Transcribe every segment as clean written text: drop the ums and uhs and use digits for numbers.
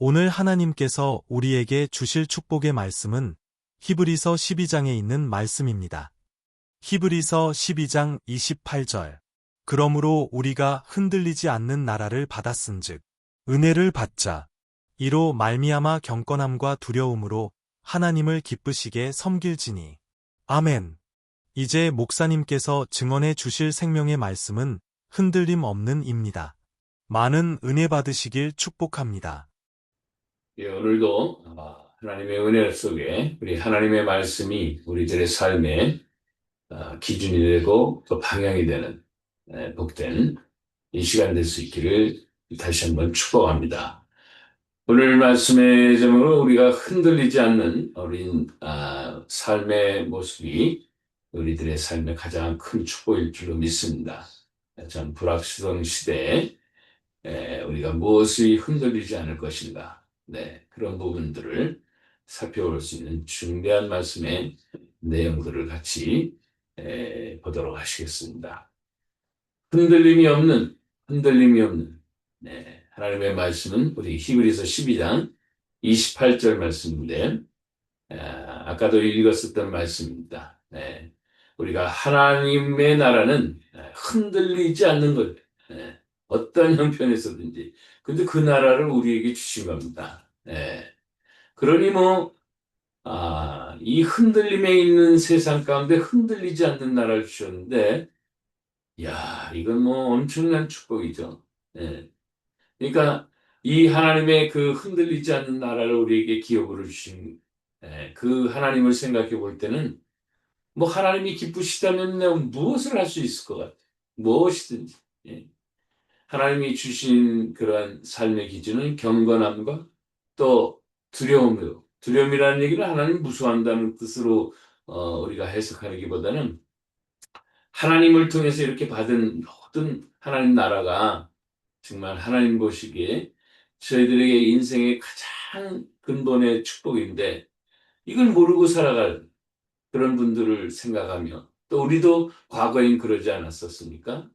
오늘 하나님께서 우리에게 주실 축복의 말씀은 히브리서 12장에 있는 말씀입니다. 히브리서 12장 28절. 그러므로 우리가 흔들리지 않는 나라를 받았은즉 은혜를 받자. 이로 말미암아 경건함과 두려움으로 하나님을 기쁘시게 섬길지니. 아멘. 이제 목사님께서 증언해 주실 생명의 말씀은 흔들림 없는 입니다. 많은 은혜 받으시길 축복합니다. 예, 오늘도 하나님의 은혜 속에 우리 하나님의 말씀이 우리들의 삶의 기준이 되고 또 방향이 되는 복된 이 시간 될 수 있기를 다시 한번 축복합니다. 오늘 말씀의 제목은 우리가 흔들리지 않는 어린 삶의 모습이 우리들의 삶의 가장 큰 축복일 줄로 믿습니다. 참 불확실성 시대에 우리가 무엇이 흔들리지 않을 것인가, 그런 부분들을 살펴볼 수 있는 중대한 말씀의 내용들을 같이 보도록 하시겠습니다. 흔들림이 없는 하나님의 말씀은 우리 히브리서 12장 28절 말씀인데, 아까도 읽었었던 말씀입니다. 우리가 하나님의 나라는 흔들리지 않는 것, 어떤 형편에서든지. 근데 그 나라를 우리에게 주신 겁니다. 그러니 이 흔들림에 있는 세상 가운데 흔들리지 않는 나라를 주셨는데, 이건 엄청난 축복이죠. 그러니까 이 하나님의 그 흔들리지 않는 나라를 우리에게 기업으로 주신 그 하나님을 생각해 볼 때는 하나님이 기쁘시다면 내가 무엇을 할 수 있을 것 같아요. 무엇이든지. 하나님이 주신 그러한 삶의 기준은 경건함과 또 두려움이요. 두려움이라는 얘기는 하나님 무서워한다는 뜻으로 우리가 해석하기보다는 하나님을 통해서 이렇게 받은 모든 하나님 나라가 정말 하나님 보시기에 저희들에게 인생의 가장 근본의 축복인데, 이걸 모르고 살아갈 그런 분들을 생각하며, 또 우리도 과거엔 그러지 않았었습니까?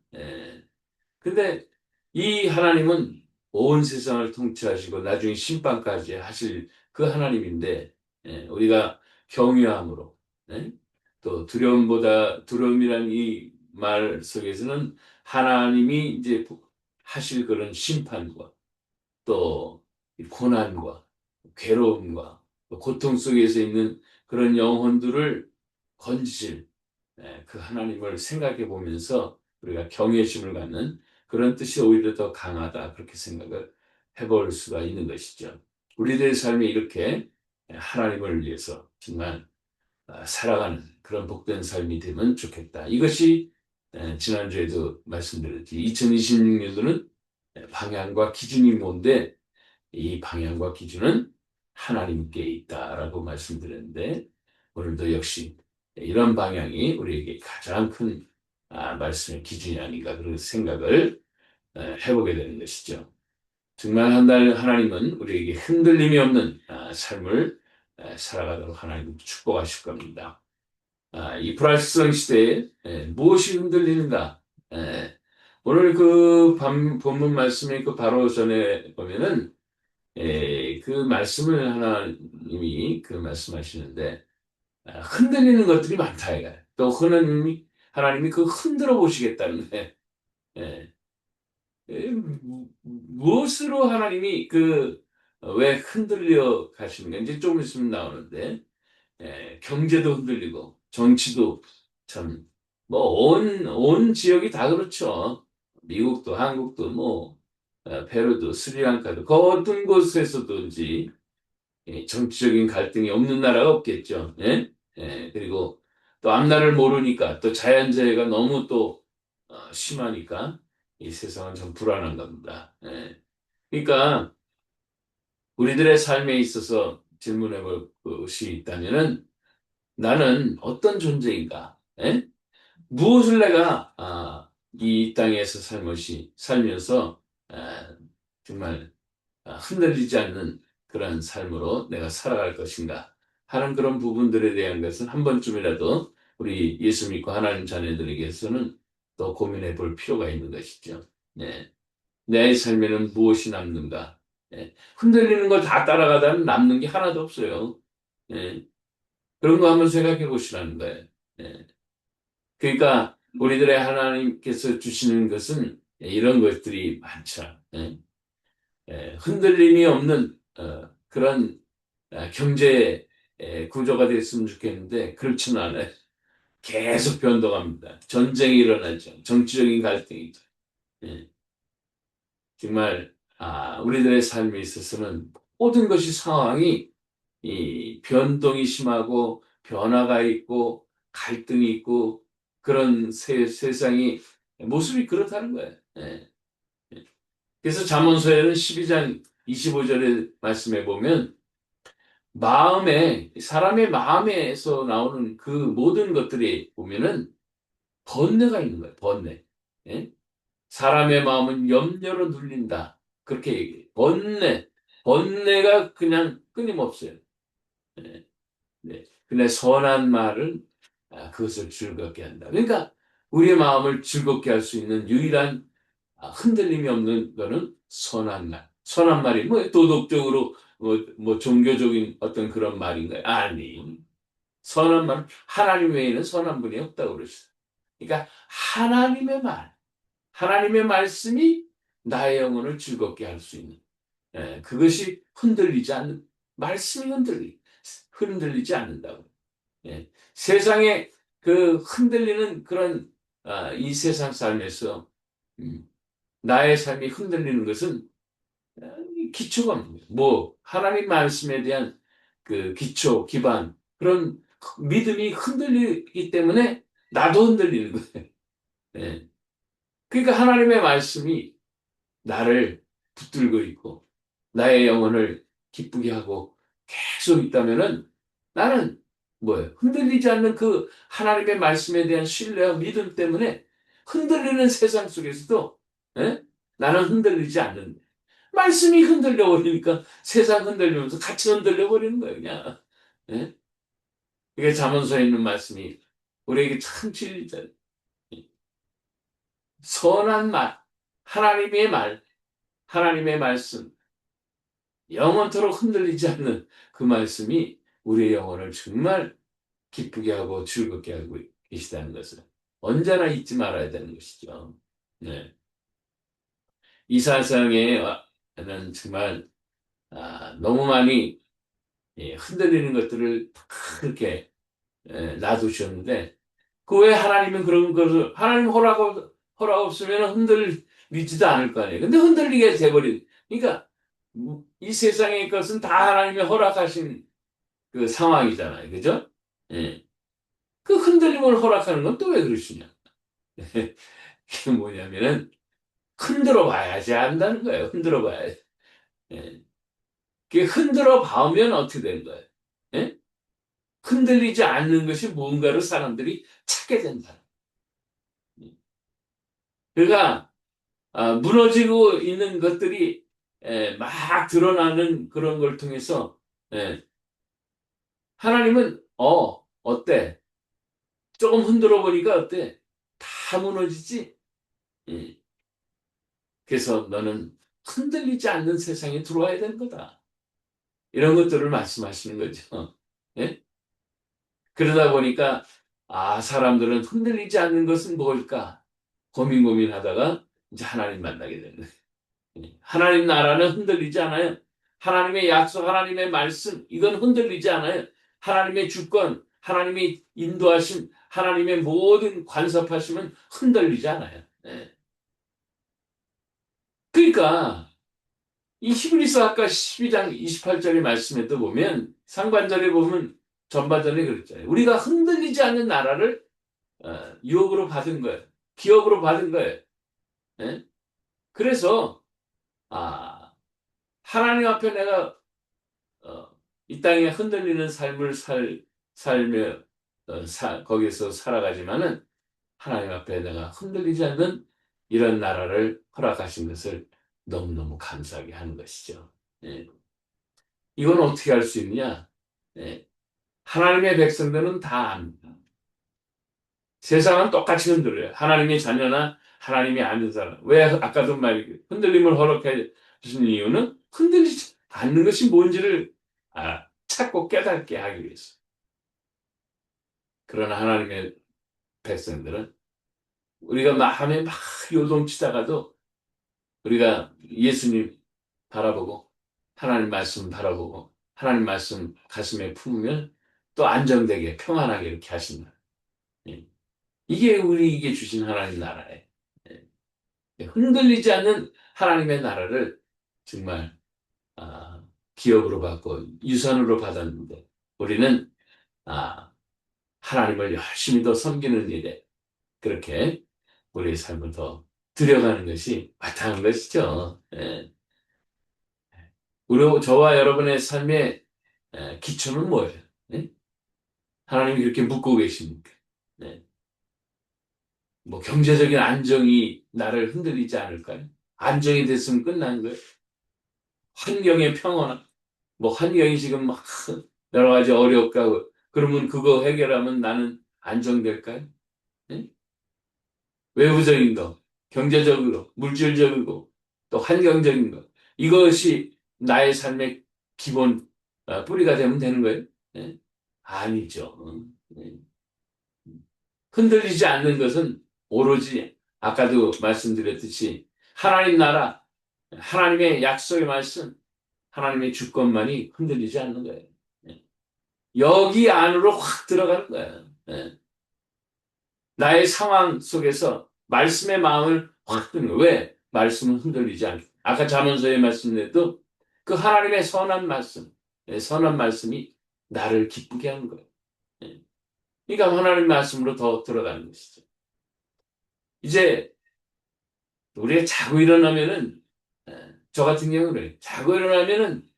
근데 이 하나님은 온 세상을 통치하시고 나중에 심판까지 하실 그 하나님인데, 우리가 경외함으로, 또 두려움이란 이 말 속에서는 하나님이 이제 하실 그런 심판과 또 고난과 괴로움과 고통 속에서 있는 그런 영혼들을 건지실 그 하나님을 생각해 보면서 우리가 경외심을 갖는 그런 뜻이 오히려 더 강하다, 그렇게 생각을 해볼 수가 있는 것이죠. 우리들의 삶에 이렇게 하나님을 위해서 정말 살아가는 그런 복된 삶이 되면 좋겠다. 이것이 지난주에도 말씀드렸지, 2026년도는 방향과 기준이 뭔데, 이 방향과 기준은 하나님께 있다라고 말씀드렸는데, 오늘도 역시 이런 방향이 우리에게 가장 큰 말씀의 기준이 아닌가, 그런 생각을 해보게 되는 것이죠. 정말 하나님은 우리에게 흔들림이 없는 삶을 살아가도록 하나님 축복하실 겁니다. 이 불확실성 시대에 무엇이 흔들리는가? 오늘 그 본문 말씀의 그 바로 전에 보면은 그 말씀을 하나님이 그 말씀하시는데, 흔들리는 것들이 많다 이거예요. 또 하나님이 그 흔들어 보시겠다는데, 무엇으로 하나님이 왜 흔들려 가시는가? 이제 조금 있으면 나오는데, 경제도 흔들리고 정치도 참 온 지역이 다 그렇죠. 미국도 한국도 페루도 스리랑카도 그 어떤 곳에서든지 정치적인 갈등이 없는 나라가 없겠죠. 그리고 또 앞날을 모르니까, 또 자연재해가 너무 또 심하니까 이 세상은 참 불안한 겁니다. 그러니까 우리들의 삶에 있어서 질문해 볼 것이 있다면은, 나는 어떤 존재인가? 무엇을 내가 이 땅에서 살면서 정말 흔들리지 않는 그런 삶으로 내가 살아갈 것인가 하는 그런 부분들에 대한 것은 한 번쯤이라도 우리 예수 믿고 하나님 자녀들에게서는 또 고민해 볼 필요가 있는 것이죠. 내 삶에는 무엇이 남는가? 예. 흔들리는 걸 다 따라가다는 남는 게 하나도 없어요. 예. 그런 거 한번 생각해 보시라는 거예요. 예. 그러니까 우리들의 하나님께서 주시는 것은 이런 것들이 많죠. 예. 예. 흔들림이 없는 그런 경제 구조가 됐으면 좋겠는데 그렇지는 않아요. 계속 변동합니다. 전쟁이 일어나죠. 정치적인 갈등이죠. 예. 정말 우리들의 삶에 있어서는 모든 것이 상황이 이 변동이 심하고 변화가 있고 갈등이 있고 그런 세상이 모습이 그렇다는 거예요. 예. 그래서 잠언서에는 12장 25절의 말씀에 보면 사람의 마음에서 나오는 그 모든 것들이 보면은 번뇌가 있는 거예요. 번뇌. 예? 사람의 마음은 염려로 눌린다. 그렇게 얘기해요. 번뇌가 그냥 끊임없어요. 예. 네. 근데 선한 말은 그것을 즐겁게 한다. 그러니까 우리의 마음을 즐겁게 할 수 있는 유일한 흔들림이 없는 거는 선한 말. 선한 말이 뭐 도덕적으로 뭐 종교적인 어떤 그런 말인가요? 아니. 선한 말, 하나님 외에는 선한 분이 없다고 그러셨어요. 그러니까 하나님의 말씀이 나의 영혼을 즐겁게 할 수 있는 그것이 흔들리지 않는 말씀이 흔들리지 않는다고. 예. 세상에 그 흔들리는 그런 이 세상 삶에서 음, 나의 삶이 흔들리는 것은 기초가 없는 거예요. 뭐 하나님 말씀에 대한 그 기초 기반 그런 믿음이 흔들리기 때문에 나도 흔들리는 거예요. 예. 그러니까 하나님의 말씀이 나를 붙들고 있고 나의 영혼을 기쁘게 하고 계속 있다면은 나는 뭐예요? 흔들리지 않는 그 하나님의 말씀에 대한 신뢰와 믿음 때문에 흔들리는 세상 속에서도 예? 나는 흔들리지 않는 말씀이 흔들려 버리니까 세상 흔들리면서 같이 흔들려 버리는 거예요, 그냥. 예? 이게 잠언서에 있는 말씀이 우리에게 참 진리잖아요. 선한 말, 하나님의 말, 하나님의 말씀, 영원토록 흔들리지 않는 그 말씀이 우리의 영혼을 정말 기쁘게 하고 즐겁게 하고 계시다는 것을 언제나 잊지 말아야 되는 것이죠. 네. 이 세상에는 정말 너무 많이 흔들리는 것들을 그렇게 놔두셨는데 그 왜 하나님은 그런 것을 하나님 허락 없으면 흔들리지도 않을 거 아니에요. 근데 흔들리게 돼버린 그러니까 이 세상의 것은 다 하나님의 허락하신 그 상황이잖아요. 그죠? 예. 그 흔들림을 허락하는 건 또 왜 그러시냐? 그게 뭐냐면은 흔들어 봐야지 안다는 거예요. 흔들어 봐야지. 예. 그게 흔들어 봐오면 어떻게 되는 거예요? 예? 흔들리지 않는 것이 무언가를 사람들이 찾게 된다. 그러니까 무너지고 있는 것들이 막 드러나는 그런 걸 통해서 하나님은 어때? 조금 흔들어 보니까 어때? 다 무너지지? 예. 그래서 너는 흔들리지 않는 세상에 들어와야 되는 거다. 이런 것들을 말씀하시는 거죠. 예? 그러다 보니까 사람들은 흔들리지 않는 것은 뭘까? 고민하다가 이제 하나님 만나게 되는 거예요. 예. 하나님 나라는 흔들리지 않아요. 하나님의 약속, 하나님의 말씀, 이건 흔들리지 않아요. 하나님의 주권, 하나님의 인도하심, 하나님의 모든 간섭하심은 흔들리지 않아요. 예. 그러니까 이 히브리서 아까 12장 28절의 말씀에도 보면 상반절에 보면 전반절에 그랬잖아요. 우리가 흔들리지 않는 나라를 유업으로 받은 거예요. 기업으로 받은 거예요. 예? 그래서 하나님 앞에 내가 어, 이 땅에 흔들리는 삶을 살며 거기서 살아가지만은 하나님 앞에 내가 흔들리지 않는 이런 나라를 허락하신 것을 너무너무 감사하게 하는 것이죠. 예. 이건 어떻게 할 수 있냐? 예. 하나님의 백성들은 다 압니다. 세상은 똑같이 흔들려요. 하나님의 자녀나 하나님이 아는 사람. 왜 아까도 말이 흔들림을 허락해 주신 이유는 흔들리지 받는 것이 뭔지를 찾고 깨닫게 하기 위해서. 그러나 하나님의 백성들은 우리가 마음에 막 요동치다가도 우리가 예수님 바라보고 하나님 말씀 바라보고 하나님 말씀 가슴에 품으면 또 안정되게 평안하게 이렇게 하신다. 예. 이게 우리에게 주신 하나님 나라예요. 예. 흔들리지 않는 하나님의 나라를 정말 기업으로 받고 유산으로 받았는데 우리는 하나님을 열심히 더 섬기는 일에 그렇게 우리의 삶을 더 들여가는 것이 마땅한 것이죠. 예. 저와 여러분의 삶의 기초는 뭐예요? 예? 하나님이 그렇게 묻고 계십니까? 네. 뭐 경제적인 안정이 나를 흔들리지 않을까요? 안정이 됐으면 끝난 거예요. 환경의 평온함, 뭐 환경이 지금 막 여러 가지 어렵고 그러면 그거 해결하면 나는 안정될까요? 네? 외부적인 거, 경제적으로, 물질적이고 또 환경적인 거 이것이 나의 삶의 기본 뿌리가 되면 되는 거예요? 네? 아니죠. 네. 흔들리지 않는 것은 오로지 아까도 말씀드렸듯이 하나님 나라, 하나님의 약속의 말씀, 하나님의 주권만이 흔들리지 않는 거예요. 예. 여기 안으로 확 들어가는 거예요. 예. 나의 상황 속에서 말씀의 마음을 확 드는 거예요. 왜? 말씀은 흔들리지 않고. 아까 잠언서의 말씀에도 그 하나님의 선한 말씀, 선한 말씀이 나를 기쁘게 하는 거예요. 예. 그러니까 하나님 말씀으로 더 들어가는 것이죠. 이제 우리가 자고 일어나면은 저 같은 경우는 자고 일어나면은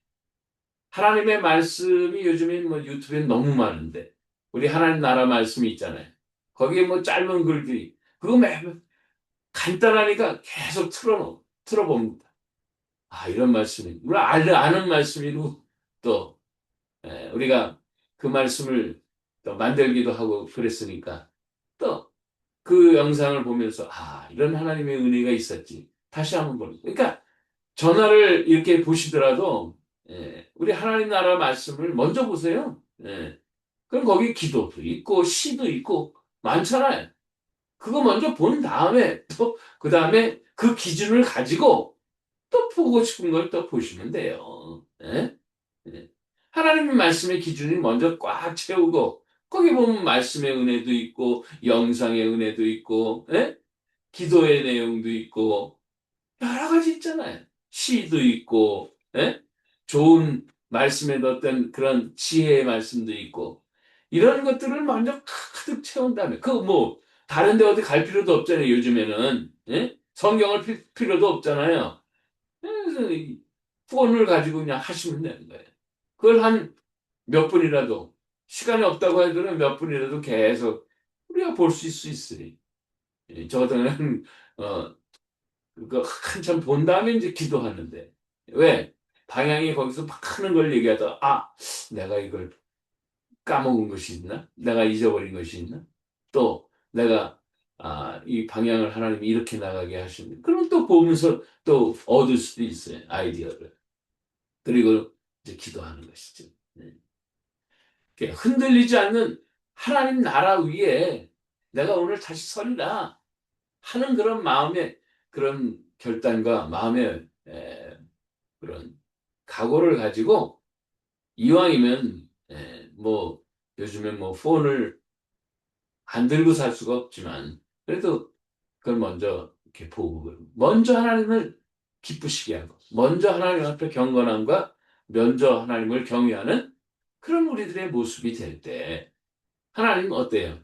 하나님의 말씀이 요즘에 뭐 유튜브에 너무 많은데 우리 하나님 나라 말씀이 있잖아요. 거기에 뭐 짧은 글들이 그거 매번 간단하니까 계속 틀어봅니다. 이런 말씀이 우리 아는 말씀이고 또 우리가 그 말씀을 또 만들기도 하고 그랬으니까 또 그 영상을 보면서 이런 하나님의 은혜가 있었지. 다시 한번 보는. 그러니까 전화를 이렇게 보시더라도 우리 하나님 나라 말씀을 먼저 보세요. 그럼 거기 기도도 있고 시도 있고 많잖아요. 그거 먼저 본 다음에 또 그 다음에 그 기준을 가지고 또 보고 싶은 걸 또 보시면 돼요. 예? 예. 하나님의 말씀의 기준이 먼저 꽉 채우고 거기 보면 말씀의 은혜도 있고 영상의 은혜도 있고 기도의 내용도 있고 여러 가지 있잖아요. 시도 있고 좋은 말씀에 어떤 그런 지혜의 말씀도 있고 이런 것들을 먼저 가득 채운 다음에 그 뭐 다른 데 어디 갈 필요도 없잖아요. 요즘에는 성경을 필요도 없잖아요. 그래서 이 폰을 가지고 그냥 하시면 되는 거예요. 그걸 한 몇 분이라도 시간이 없다고 하더라도 몇 분이라도 계속 우리가 볼 수 있으니 저는 그거 한참 본 다음에 이제 기도하는데 왜 방향이 거기서 막 하는 걸 얘기하다 내가 이걸 까먹은 것이 있나? 내가 잊어버린 것이 있나? 또 내가 이 방향을 하나님이 이렇게 나가게 하시는 그럼 또 보면서 또 얻을 수도 있어요. 아이디어를. 그리고 이제 기도하는 것이죠. 네. 흔들리지 않는 하나님 나라 위에 내가 오늘 다시 서리라 하는 그런 마음의 그런 결단과 마음의 그런 각오를 가지고 이왕이면 뭐 요즘에 뭐 폰을 안 들고 살 수가 없지만 그래도 그걸 먼저 이렇게 보고 먼저 하나님을 기쁘시게 하고 먼저 하나님 앞에 경건함과 먼저 하나님을 경외하는 그런 우리들의 모습이 될 때 하나님은 어때요?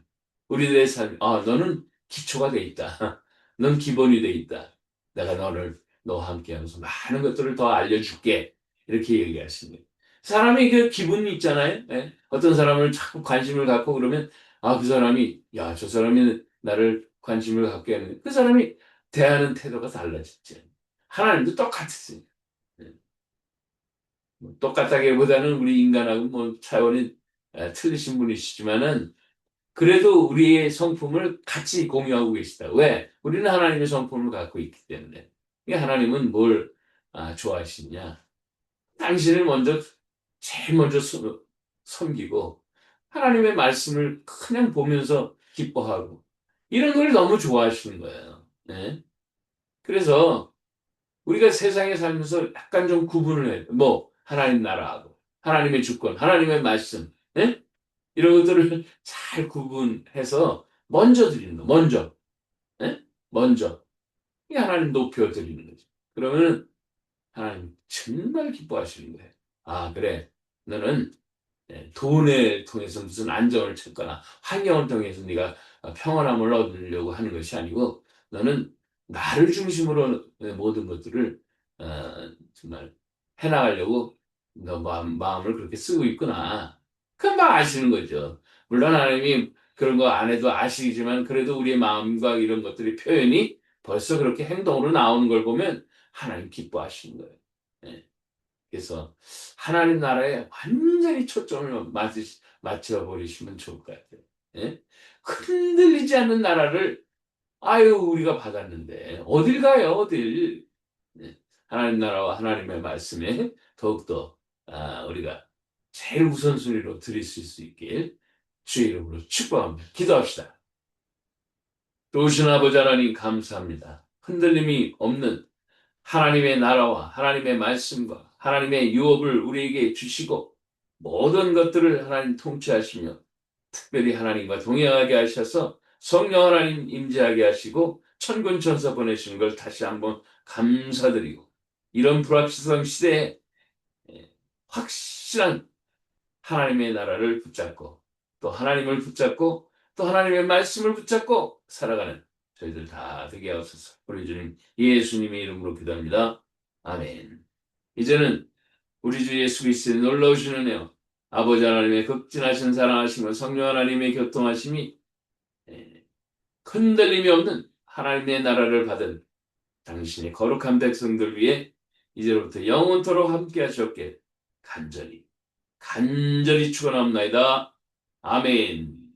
우리들의 삶, 너는 기초가 돼 있다. 넌 기본이 돼 있다. 내가 너와 함께 하면서 많은 것들을 더 알려줄게. 이렇게 얘기하십니다. 사람이 그 기분이 있잖아요. 어떤 사람을 자꾸 관심을 갖고 그러면, 그 사람이, 저 사람이 나를 관심을 갖게 하는, 그 사람이 대하는 태도가 달라졌죠. 하나님도 똑같았어요. 예. 뭐 똑같다기보다는 우리 인간하고 뭐 차원이 틀리신 분이시지만은, 그래도 우리의 성품을 같이 공유하고 계시다. 왜? 우리는 하나님의 성품을 갖고 있기 때문에. 하나님은 뭘 좋아하시냐? 당신을 제일 먼저 섬기고 하나님의 말씀을 그냥 보면서 기뻐하고 이런 걸 너무 좋아하시는 거예요. 네? 그래서 우리가 세상에 살면서 약간 좀 구분을 해요. 뭐 하나님 나라하고 하나님의 주권, 하나님의 말씀, 네? 이런 것들을 잘 구분해서 먼저 드리는 거, 먼저, 네? 먼저 이 하나님 높여 드리는 거죠. 그러면 하나님 정말 기뻐하시는 거예요. 아, 그래. 너는 돈을 통해서 무슨 안정을 찾거나 환경을 통해서 네가 평안함을 얻으려고 하는 것이 아니고 너는 나를 중심으로 모든 것들을 정말 해나가려고 너 마음을 그렇게 쓰고 있구나. 금방 아시는 거죠. 물론 하나님이 그런 거 안 해도 아시지만 그래도 우리의 마음과 이런 것들이 표현이 벌써 그렇게 행동으로 나오는 걸 보면 하나님 기뻐하시는 거예요. 예. 그래서 하나님 나라에 완전히 초점을 맞춰버리시면 좋을 것 같아요. 예? 흔들리지 않는 나라를 아유 우리가 받았는데 어딜 가요 어딜. 예. 하나님 나라와 하나님의 말씀에 더욱더 우리가 제일 우선순위로 드릴 수 있길 주의 이름으로 축복합니다. 기도합시다. 좋으신 아버지 하나님 감사합니다. 흔들림이 없는 하나님의 나라와 하나님의 말씀과 하나님의 유업을 우리에게 주시고 모든 것들을 하나님 통치하시며 특별히 하나님과 동행하게 하셔서 성령 하나님 임재하게 하시고 천군 천사 보내시는 걸 다시 한번 감사드리고 이런 불확실성 시대에 확실한 하나님의 나라를 붙잡고 또 하나님을 붙잡고 또 하나님의 말씀을 붙잡고 살아가는 저희들 다 되게 하옵소서. 우리 주님 예수님의 이름으로 기도합니다. 아멘. 이제는 우리 주 예수 그리스도의 놀라우신 은혜요 아버지 하나님의 극진하신 사랑하심과 성령 하나님의 교통하심이 흔들림이 없는 하나님의 나라를 받은 당신의 거룩한 백성들 위해 이제로부터 영원토록 함께 하시옵게 간절히 축원합니다. 아멘.